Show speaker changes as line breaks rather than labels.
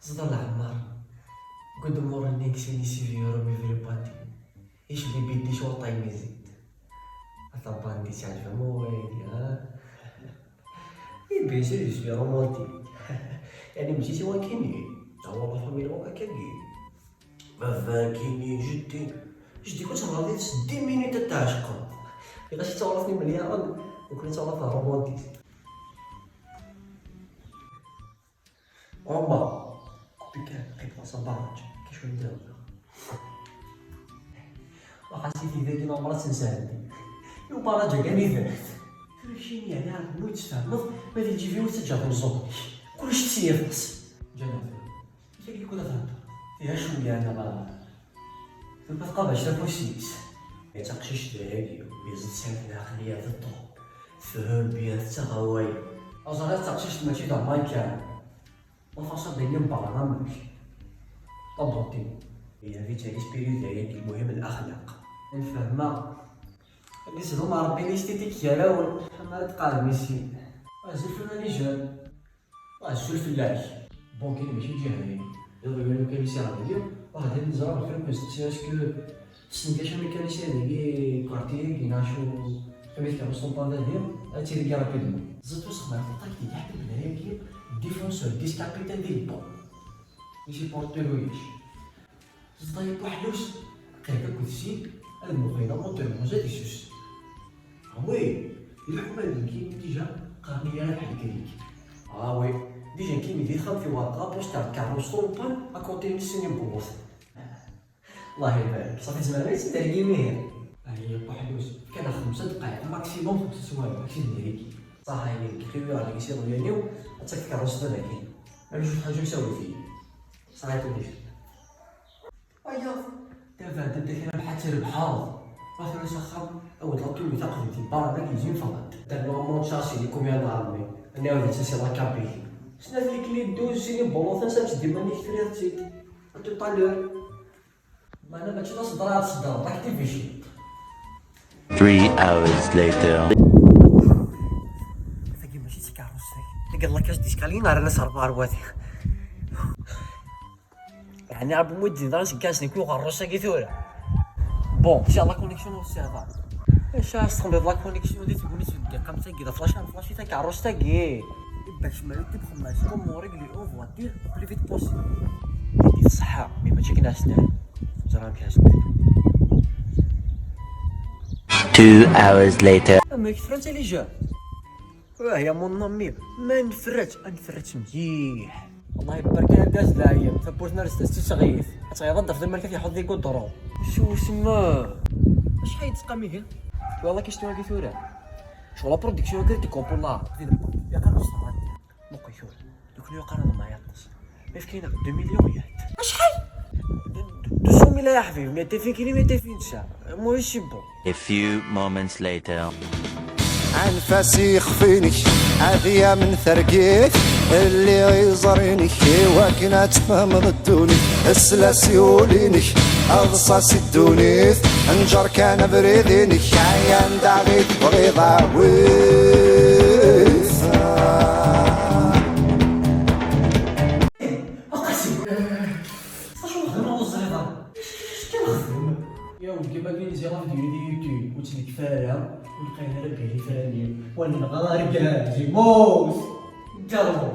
زدر العمار قد مور النيكسيني سيفيورو بفيليباتي ايش اللي بيدي شرطة يزيد اطبان دي تعرف مويلي ها اي بيان سور جو سوي رومانتيك يعني مشيتي واكيني هو لا فاميلا واكاكي ما كيني جدي كنت غادي تسدي مينيت تعشق غير شي تعرفني مليان وكنت تعرفها رومانتيك عمر بكا بقيت صباج كي شويه ندير وحسيت اذا كيما مرات تنساهدني وبرجع كاع نيفات فرشيني يعني عاد موت تفهمض ما تجي فيه وترجع تنصب كلشي تسيرفس جنابي هي اللي كنا تهضر فيها شويه انا ما تبقى باش تفوسيس يتقشش داكي ويزيد ساكن عقليه في الضوء فهم بيان التغوي أصلا تقشش ماشي دا مايكان وفاصل بين برنامج طبطي هي فيتالي سبيريتاليتي المهم الاخلاق نفهمها نسلو مع ربي الاستيتيك ديالها حنا تقال ميسي الزلف مالي جاب الزلف اللاش بون كاين ماشي جاهلين يلا قالوا كان يسير اليوم واحد نزرع الفيلم اسكو السنكاش ميكانيسي هذيك كارتير كيناشو كميت كان السلطان ديالهم تيري كاع رابيدمون زدت وسخ مع الطاكتيك تاع هنايا كي ديفونسور ديس كابيتان ديال بون ماشي بورتيرويش زدت بوحدوش هكا كلشي المغيرة مونتير مونجا ديسوس وي الحكومة كاين ديجا قانونية بحال هكاك وي ديجا كاين اللي يخدم في ورقة باش تاع كاروسون بان اكونتي من السيني بوغوث الله يبارك صافي زمان ما تسدر كيميه هي بوحدوش كان 5 دقائق ماكسيموم 5 سوايع ماشي نديريكي صح هي كيخيو عليك يصيروا ديالو حتى كاروسون هذاك ما جوج حاجه نساوي فيه صراحه وليش ايوا دابا انت كاين بحال تربحها مثلا سخر او طلبتو لي تاخذ برا كيجي فقط دار نورمال شاسي لي كوميان دارمي انا وليت سي لا كابي شنو فيك لي دوز سيني بولو ثاني تدي ماني كفريتي انت طالور ما انا ماشي نصدر صدر راك تيفيشي
3 hours later.
فاكي ماشي تيكاروس فاك قال لك اش ديسكالي نهار انا صار بارواتي يعني عرب مودي دارس كاسني كل غروسه كي ثوره بون ان شاء الله كونيكسيون والسيرفر اش تخمض لا كونيكسيون دي تقولي تلقى قمتي كذا فلاشي تاع كاروس تاكي باش ما يكتب خماس كوم ريغلي او فواتير بلي فيت بوسيبل دي الصحه مي ماشي كناسنا زرا كاسنا
2 hours later.
اما كثرت اللي جا هي مون نمي ما نفرت مليح والله يبارك لها كاز العيب ثبوتنا رستاستي تغيث حتى يضرب في المركز يحط لي كونطرول شو سما اش حيتقامي هي والله كيشتوها كيثورا شو لا برودكسيون كريتي كومبولا في دبا يا كان صرات نقول شوف دوك اللي قرانا ما يعطس كيف كاينه 2 مليون يات شحال 200 مليون يا حبيبي 200 فين كاين 200 فين تشا المهم شي بون.
A few moments later.
عنفاسي يخفيني هذيا من ثرقيت اللي يزريني وكنا تفهم ضدوني السلاسي وليني اغصاصي الدونيث انجر كان بريديني عيان داغيت بغيضة ويث
يا ولدي باقي لي زيرو فيديو يوتيوب قلت لك فارها ولقينا ربي لي فاني وانا غارق جي موس قلبو